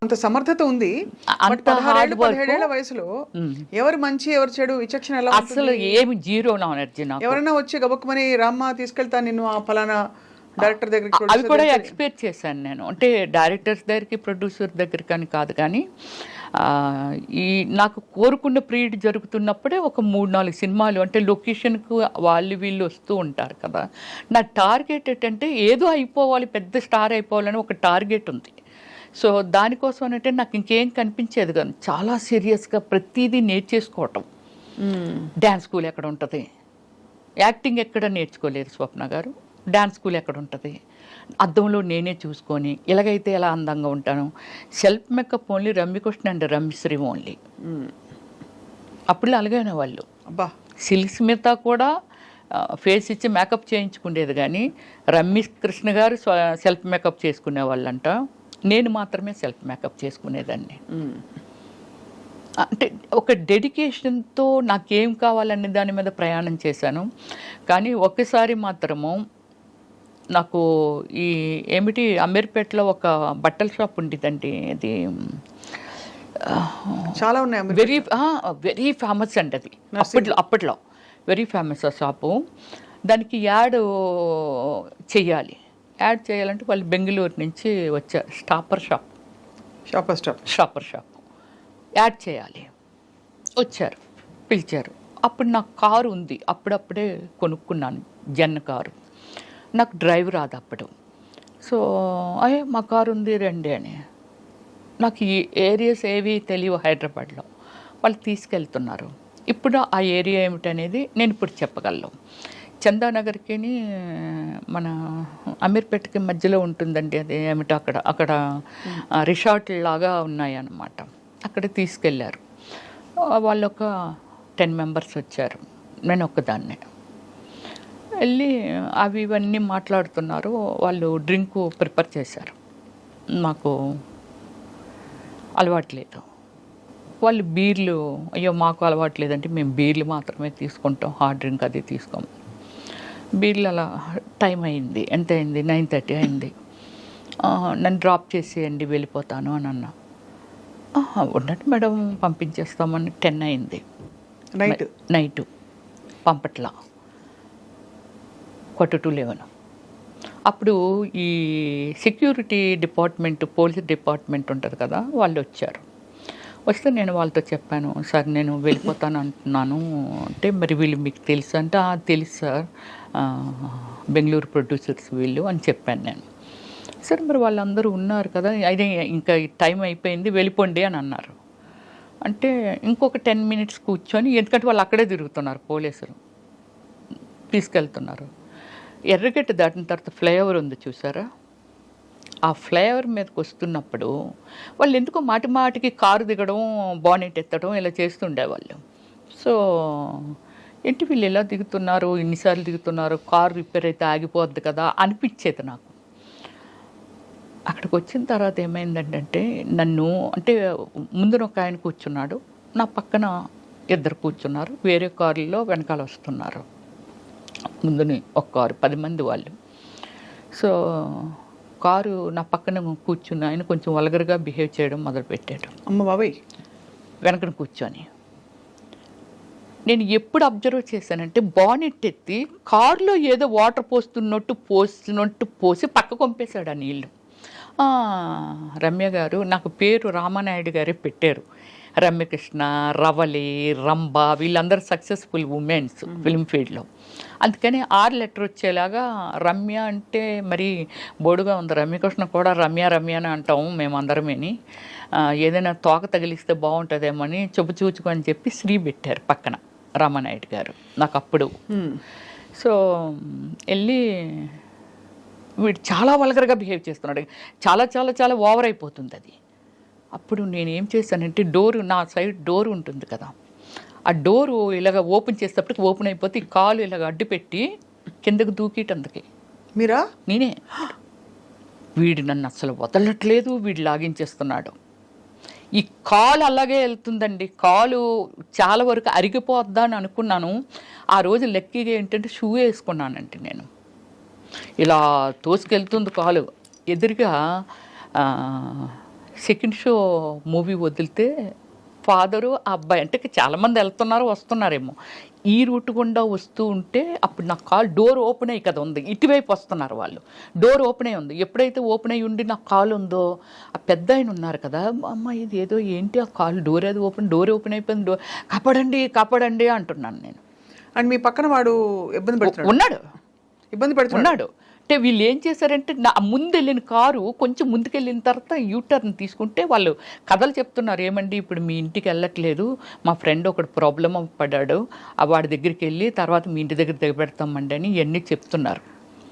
అంత సమర్థత ఉంది. అంత హార్డ్ వర్క్ 17 వయసులో ఎవరు మంచి ఎవరు చెడు విచక్షణ ఎలా ఉంటుంది? అసలు ఏమి జీరో నాలెడ్జ్ నాకు. ఎవరైనా వచ్చి గబుక్కుమని రామ్మా తీసుకెళ్తా నిన్ను ఆ ఫలానా డైరెక్టర్ దగ్గరికి, అవి కూడా ఎక్స్పెక్ట్ చేశాను నేను. అంటే డైరెక్టర్స్ దగ్గరికి, ప్రొడ్యూసర్ దగ్గరికి అని కాదు, కానీ ఈ నాకు కోరుకున్న పీరియడ్ జరుగుతున్నప్పుడే ఒక 3-4 సినిమాలు, అంటే లొకేషన్కు వాళ్ళు వీళ్ళు వస్తూ ఉంటారు కదా. నా టార్గెట్ ఏంటంటే ఏదో అయిపోవాలి, పెద్ద స్టార్ అయిపోవాలని ఒక టార్గెట్ ఉంది. సో దానికోసం అంటే నాకు ఇంకేం కనిపించేది కాదు. చాలా సీరియస్గా ప్రతిదీ నేర్చేసుకోవటం. డ్యాన్స్ స్కూల్ ఎక్కడ ఉంటుంది, యాక్టింగ్ ఎక్కడ నేర్చుకోలేదు స్వప్న గారు. డ్యాన్స్ స్కూల్ ఎక్కడ ఉంటుంది, అద్దంలో నేనే చూసుకొని ఇలాగైతే ఎలా అందంగా ఉంటాను. Self makeup only Ramyakrishna and Ramyasri only. అప్పుడు అలాగైనా వాళ్ళు అబ్బా సిల్క్ స్మిత కూడా ఫేస్ ఇచ్చి మేకప్ చేయించుకునేది, కానీ రమ్యకృష్ణ గారు సెల్ఫ్ మేకప్ చేసుకునే వాళ్ళంట. నేను మాత్రమే సెల్ఫ్ మేకప్ చేసుకునేదాన్ని. అంటే ఒక డెడికేషన్తో నాకేం కావాలనే దాని మీద ప్రయాణం చేశాను. కానీ ఒక్కసారి మాత్రము నాకు ఈ ఏమిటి అమీర్పేటలో ఒక బట్టల షాప్ ఉండేదండి. అది చాలా ఉన్నాయి, వెరీ ఫేమస్ అండి అది. అప్పట్లో వెరీ ఫేమస్ ఆ షాపు. దానికి యాడ్ చేయాలంటే వాళ్ళు బెంగళూరు నుంచి వచ్చారు. షాపర్ షాప్ యాడ్ చేయాలి వచ్చారు, పిలిచారు. అప్పుడు నాకు కారు ఉంది, అప్పుడప్పుడే కొనుక్కున్నాను జెన్ కారు. నాకు డ్రైవ్ రాదు అప్పుడు. సో మా కారు ఉంది రండి అని. నాకు ఈ ఏరియాస్ ఏవి తెలియవు హైదరాబాద్లో. వాళ్ళు తీసుకెళ్తున్నారు. ఇప్పుడు ఆ ఏరియా ఏమిటనేది నేను ఇప్పుడు చెప్పగలను. చందానగర్కి మన అమీర్పేటకి మధ్యలో ఉంటుందండి. అది ఏమిటో అక్కడ రిసార్ట్ లాగా ఉన్నాయి అన్నమాట. అక్కడ తీసుకెళ్ళారు. వాళ్ళు ఒక 10 మెంబర్స్ వచ్చారు, నేను ఒక్కదాన్నే. వెళ్ళి అవి ఇవన్నీ మాట్లాడుతున్నారు. వాళ్ళు డ్రింక్ ప్రిపేర్ చేశారు, నాకు అలవాట్లేదు. వాళ్ళు బీర్లు, అయ్యో మాకు అలవాట్లేదంటే మేము బీర్లు మాత్రమే తీసుకుంటాం, హార్డ్ డ్రింక్ అది తీసుకోము. బీర్లు అలా టైం అయింది. ఎంత అయింది? 9:30 అయింది. నన్ను డ్రాప్ చేసేయండి వెళ్ళిపోతాను అని అన్నా. ఉన్నట్టు మేడం పంపించేస్తామని 10 అయింది నైట్. పంపట్లా 11:45. అప్పుడు ఈ సెక్యూరిటీ డిపార్ట్మెంట్, పోలీస్ డిపార్ట్మెంట్ ఉంటుంది కదా, వాళ్ళు వచ్చారు. వస్తే నేను వాళ్ళతో చెప్పాను, సార్ నేను వెళ్ళిపోతాను అంటున్నాను అంటే, మరి వీళ్ళు మీకు తెలుసు అంటే, తెలుసు సార్, బెంగళూరు ప్రొడ్యూసర్స్ వీళ్ళు అని చెప్పాను నేను. సరే మరి వాళ్ళందరూ ఉన్నారు కదా, అయితే ఇంకా టైం అయిపోయింది వెళ్ళిపోండి అని అన్నారు. అంటే ఇంకొక 10 మినిట్స్ కూర్చొని, ఎందుకంటే వాళ్ళు అక్కడే తిరుగుతున్నారు, పోలీసులు తీసుకెళ్తున్నారు. ఎర్రగడ్డ దాటిన తర్వాత ఫ్లైఓవర్ ఉంది చూసారా, ఆ ఫ్లైఓవర్ మీదకి వస్తున్నప్పుడు వాళ్ళు ఎందుకో మాటికి కారు దిగడం, బానెట్ ఎత్తడం ఇలా చేస్తుండేవాళ్ళు. సో ఏంటి వీళ్ళు ఎలా దిగుతున్నారు, ఇన్నిసార్లు దిగుతున్నారు, కారు రిపేర్ అయితే ఆగిపోద్ది కదా అనిపించేది నాకు. అక్కడికి వచ్చిన తర్వాత ఏమైందంటే, నన్ను అంటే ముందున ఒక ఆయన కూర్చున్నాడు, నా పక్కన 2 కూర్చున్నారు, వేరే కారులో వెనకాల వస్తున్నారు. ముందుని ఒక కారు 10 మంది వాళ్ళు. సో కారు నా పక్కన కూర్చున్న ఆయన కొంచెం వల్గర్గా బిహేవ్ చేయడం మొదలుపెట్టాడు. అమ్మ బాబాయ్ వెనకన కూర్చొని. నేను ఎప్పుడు అబ్జర్వ్ చేశానంటే, బానెట్ ఎత్తి కారులో ఏదో వాటర్ పోస్తున్నట్టు పోసి పక్క పంపేశాడు ఆ నీళ్ళు. రమ్య గారు, నాకు పేరు రామానాయుడు గారే పెట్టారు. రమ్యకృష్ణ, రవలి, రంభ వీళ్ళందరూ సక్సెస్ఫుల్ ఉమెన్స్ ఫిల్మ్ ఫీల్డ్లో. అందుకని 6 లెటర్ వచ్చేలాగా రమ్య అంటే మరి బోడుగా ఉంది. రమ్యకృష్ణ కూడా రమ్య అని అంటాము మేమందరమేని. ఏదైనా తోక తగిలిస్తే బాగుంటుందేమని చూచుకొని చెప్పి శ్రీ పెట్టారు పక్కన రామానాయుడు గారు నాకు అప్పుడు. సో వెళ్ళి వీడు చాలా వల్గర్గా బిహేవ్ చేస్తున్నాడు, చాలా చాలా చాలా ఓవర్ అయిపోతుంది అది. అప్పుడు నేనేం చేశానంటే, నా సైడ్ డోర్ ఉంటుంది కదా, ఆ డోరు ఇలాగ ఓపెన్ చేసేటప్పటికి ఓపెన్ అయిపోతే ఈ కాలు ఇలాగ అడ్డు పెట్టి కిందకు దూకిటందుకే. మీరా? నేనే. వీడు నన్ను అసలు వదలట్లేదు, వీడు లాగించేస్తున్నాడు. ఈ కాలు అలాగే వెళ్తుందండి, కాలు చాలా వరకు అరిగిపోద్దా అని అనుకున్నాను. ఆ రోజు లక్కీగా ఏంటంటే షూ వేసుకున్నానంటే, నేను ఇలా తోసుకెళ్తుంది కాలు. ఎదురుగా సెకండ్ షో మూవీ వదిలితే ఫాదరు ఆ అబ్బాయి అంటే చాలామంది వెళ్తున్నారు వస్తున్నారేమో, ఈ రూట్ గుండా వస్తూ ఉంటే అప్పుడు నా కాల్ డోర్ ఓపెన్ అయ్యి కదా ఉంది, ఇటువైపు వస్తున్నారు వాళ్ళు, డోర్ ఓపెన్ అయ్యి ఉంది. ఎప్పుడైతే ఓపెన్ అయ్యి ఉండి నా కాల్ ఉందో ఆ పెద్ద ఆయన ఉన్నారు కదా, అమ్మ ఇది ఏదో ఏంటి ఆ కాల్ డోర్ అది డోర్ ఓపెన్ అయిపోయింది, డోర్ కాపాడండి అంటున్నాను నేను. అండ్ మీ పక్కన వాడు ఇబ్బంది పెడుతున్నాడు, ఇబ్బంది పెడుతున్నాడు. అంటే వీళ్ళు ఏం చేశారంటే నా ముందు వెళ్ళిన కారు కొంచెం ముందుకెళ్ళిన తర్వాత యూటర్న్ తీసుకుంటే వాళ్ళు కథలు చెప్తున్నారు, ఏమండి ఇప్పుడు మీ ఇంటికి వెళ్ళట్లేదు, మా ఫ్రెండ్ ఒకడు ప్రాబ్లం పడ్డాడు, వాడి దగ్గరికి వెళ్ళి తర్వాత మీ ఇంటి దగ్గర దిగబెడతామండి అని ఇవన్నీ చెప్తున్నారు.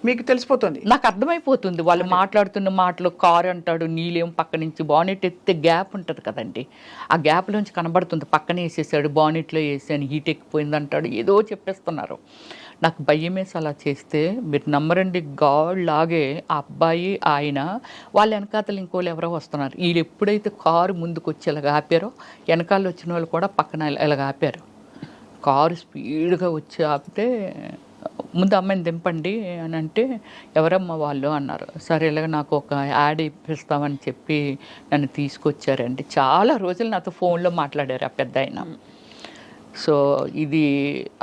మీకు తెలిసిపోతుంది, నాకు అర్థమైపోతుంది వాళ్ళు మాట్లాడుతున్న మాటలు. కారు అంటాడు, నీళ్ళేం పక్క నుంచి బానెట్ ఎత్తే గ్యాప్ ఉంటుంది కదండి, ఆ గ్యాప్లోంచి కనబడుతుంది పక్కనే వేసేసాడు, బానెట్లో వేసాను హీట్ ఎక్కిపోయింది అంటాడు, ఏదో చెప్పేస్తున్నారు. నాకు భయం వేసి అలా చేస్తే మీరు నమ్మరండి, గాడ్ లాగే ఆ అబ్బాయి ఆయన వాళ్ళ వెనకాతలు ఇంకోళ్ళు ఎవరో వస్తున్నారు. వీళ్ళు ఎప్పుడైతే కారు ముందుకు వచ్చి ఇలాగ ఆపారో వెనకాల వచ్చిన వాళ్ళు కూడా పక్కన ఇలాగ ఆపారు. కారు స్పీడ్గా వచ్చి ఆపితే ముందు అమ్మాయిని దింపండి అని అంటే ఎవరమ్మా వాళ్ళు అన్నారు. సరే ఇలాగ నాకు ఒక యాడ్ ఇప్పిస్తామని చెప్పి నన్ను తీసుకొచ్చారండి. చాలా రోజులు నాతో ఫోన్లో మాట్లాడారు ఆ పెద్ద ఆయన. సో ఇది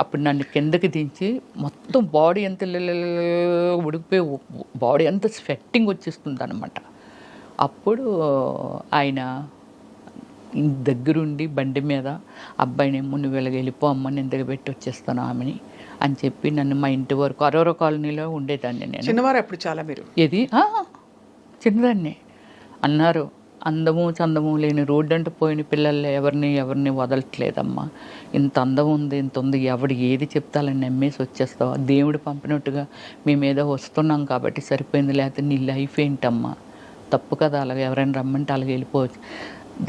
అప్పుడు నన్ను కిందకి దించి మొత్తం బాడీ ఎంత ఉడికిపోయి బాడీ అంత స్వెట్టింగ్ వచ్చేస్తుంది అనమాట. అప్పుడు ఆయన దగ్గరుండి బండి మీద అబ్బాయినేమో నువ్వు వెళ్ళి వెళ్ళిపో అమ్మ, నేను దిగబెట్టి వచ్చేస్తాను ఆమెని అని చెప్పి నన్ను మా ఇంటి వరకు అరోరా కాలనీలో ఉండేదాన్ని నేను. చిన్నవారు అప్పుడు చాలా మీరు ఏది చిన్నదాన్ని అన్నారు. అందము చందము లేని రోడ్డు అంటే పోయిన పిల్లలు ఎవరిని వదలట్లేదమ్మా, ఇంత అందం ఉంది ఇంత ఉంది, ఎవడు ఏది చెప్తాలని నమ్మేసి వచ్చేస్తావు, దేవుడు పంపినట్టుగా మేము ఏదో వస్తున్నాం కాబట్టి సరిపోయింది, లేకపోతే నీ లైఫ్ ఏంటమ్మా, తప్పు కదా, అలాగే ఎవరైనా రమ్మంటే అలాగే వెళ్ళిపోవచ్చు.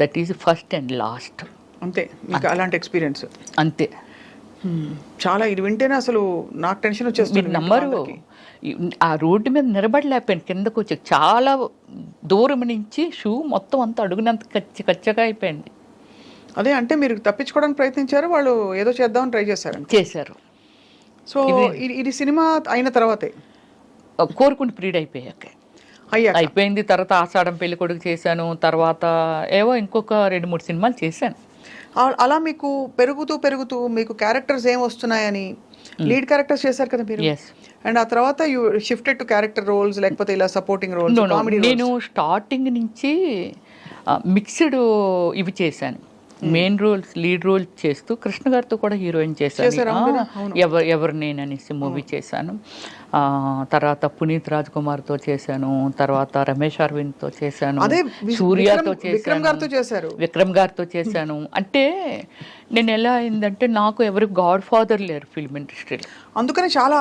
That is first and last. అంతే, మీకు అలాంటి ఎక్స్పీరియన్స్ అంతే. చాలా ఇది వింటేనే అసలు నాకు టెన్షన్ వచ్చేస్తుంది. మీరు నమ్మరు, ఆ రోడ్డు మీద నిలబడలేకపోయాను, కిందకు వచ్చి చాలా దూరం నుంచి షూ మొత్తం అంతా అడుగునంత కచ్చగా అయిపోయింది. అదే అంటే మీరు తప్పించుకోవడానికి ప్రయత్నించారు, వాళ్ళు ఏదో చేద్దామని ట్రై చేశారు. సో ఇది సినిమా అయిన తర్వాతే కోరుకుని ప్రీడ్ అయిపోయింది. తర్వాత ఆషాఢం పెళ్లి కొడుకు చేశాను, తర్వాత ఏవో ఇంకొక 2-3 సినిమాలు చేశాను. అలా మీకు పెరుగుతూ మీకు క్యారెక్టర్స్ ఏం వస్తున్నాయని లీడ్ క్యారెక్టర్స్ చేశారు కదా మీరు. అండ్ ఆ తర్వాత you shifted to character roles, లేకపోతే ఇలా సపోర్టింగ్ రోల్స్? నేను స్టార్టింగ్ నుంచి మిక్స్డ్ ఇవి చేశాను, మెయిన్ రోల్స్ లీడ్ రోల్ చేస్తూ కృష్ణ గారితో కూడా హీరోయిన్ చేశాను. ఎవరు నేను అనేసి మూవీ చేశాను. తర్వాత పునీత్ రాజ్ కుమార్తో చేశాను, తర్వాత రమేష్ అరవింద్తో చేశాను, సూర్యతో చేశాను, విక్రమ్ గారితో చేశాను. అంటే నేను ఎలా అయిందంటే నాకు ఎవరు గాడ్ ఫాదర్ లేరు ఫిల్మ్ ఇండస్ట్రీలో, అందుకని చాలా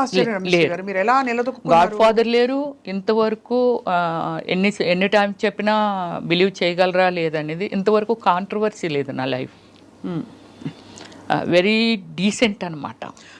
గాడ్ ఫాదర్ లేరు. ఇంతవరకు ఎన్ని టైమ్స్ చెప్పినా బిలీవ్ చేయగలరా లేదనేది ఇంతవరకు కాంట్రవర్సీ లేదు నా లైఫ్. వెరీ డీసెంట్ అనమాట.